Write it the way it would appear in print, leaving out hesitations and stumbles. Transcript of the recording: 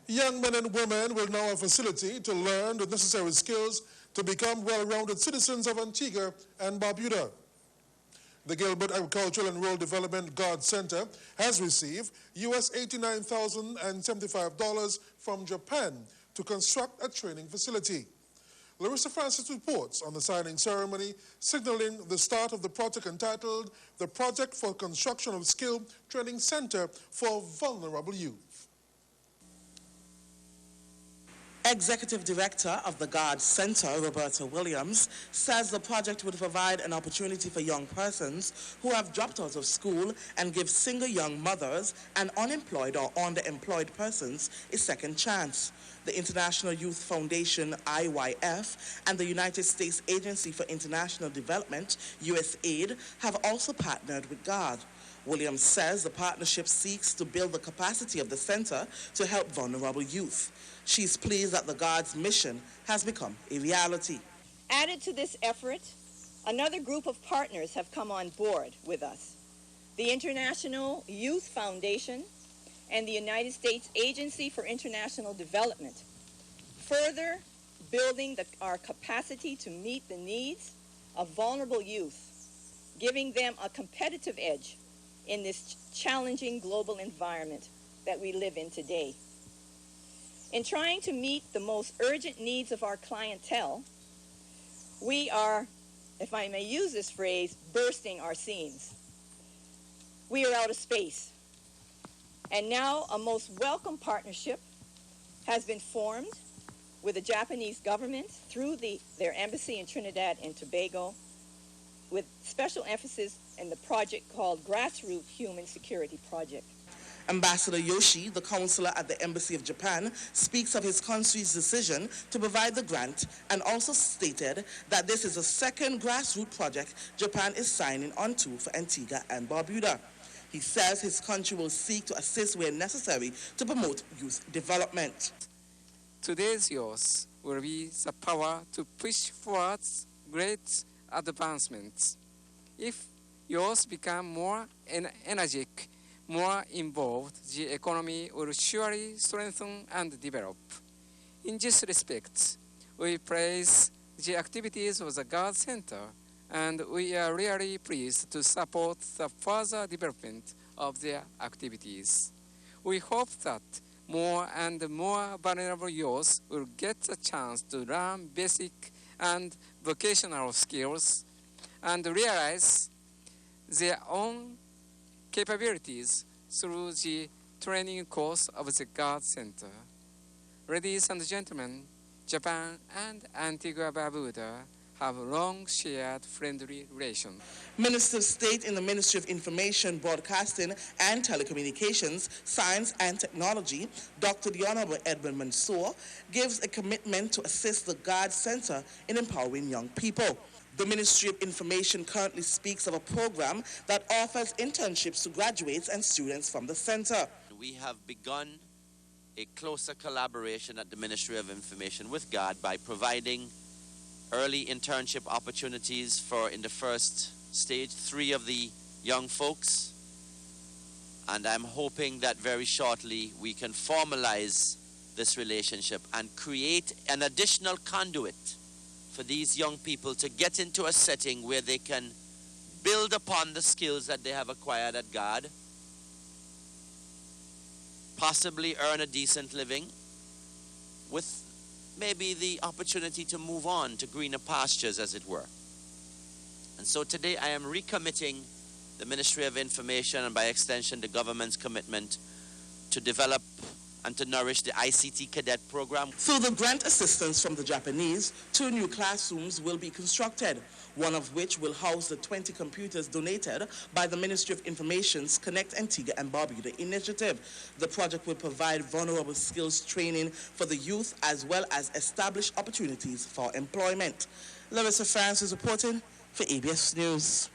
Young men and women will now have a facility to learn the necessary skills to become well-rounded citizens of Antigua and Barbuda. The Gilbert Agricultural and Rural Development GARD Center has received US $89,075 from Japan to construct a training facility. Larissa Francis reports on the signing ceremony, signaling the start of the project entitled The Project for Construction of Skill Training Center for Vulnerable Youth. Executive Director of the GARD Center, Roberta Williams, says the project would provide an opportunity for young persons who have dropped out of school and give single young mothers and unemployed or underemployed persons a second chance. The International Youth Foundation, IYF, and the United States Agency for International Development, USAID, have also partnered with GARD. Williams says the partnership seeks to build the capacity of the center to help vulnerable youth. She's pleased that the GARD's mission has become a reality. Added to this effort, another group of partners have come on board with us. The International Youth Foundation and the United States Agency for International Development, further building our capacity to meet the needs of vulnerable youth, giving them a competitive edge in this challenging global environment that we live in today. In trying to meet the most urgent needs of our clientele, we are, if I may use this phrase, bursting our seams. We are out of space. And now a most welcome partnership has been formed with the Japanese government through their embassy in Trinidad and Tobago, with special emphasis in the project called Grassroots Human Security Project. Ambassador Yoshi, the consular at the Embassy of Japan, speaks of his country's decision to provide the grant and also stated that this is the second grassroots project Japan is signing onto for Antigua and Barbuda. He says his country will seek to assist where necessary to promote youth development. Today's youth will be the power to push forward great advancements. If youth become more energetic, more involved, the economy will surely strengthen and develop. In this respect, we praise the activities of the GARD Center, and we are really pleased to support the further development of their activities. We hope that more and more vulnerable youth will get the chance to learn basic and vocational skills and realize their own capabilities through the training course of the GARD Center. Ladies and gentlemen, Japan and Antigua and Barbuda have long shared friendly relations. Minister of State in the Ministry of Information, Broadcasting and Telecommunications, Science and Technology, Dr. the Honorable Edwin Mansour, gives a commitment to assist the GARD Center in empowering young people. The Ministry of Information currently speaks of a program that offers internships to graduates and students from the center. We have begun a closer collaboration at the Ministry of Information with GARD by providing early internship opportunities for, in the first stage, 3 of the young folks. And I'm hoping that very shortly we can formalize this relationship and create an additional conduit for these young people to get into a setting where they can build upon the skills that they have acquired at GARD, possibly earn a decent living, with maybe the opportunity to move on to greener pastures, as it were. And so today I am recommitting the Ministry of Information and by extension the government's commitment to develop and to nourish the ICT cadet program. Through the grant assistance from the Japanese, 2 new classrooms will be constructed, one of which will house the 20 computers donated by the Ministry of Information's Connect Antigua and Barbuda initiative. The project will provide vulnerable skills training for the youth as well as establish opportunities for employment. Larissa Francis reporting for ABS News.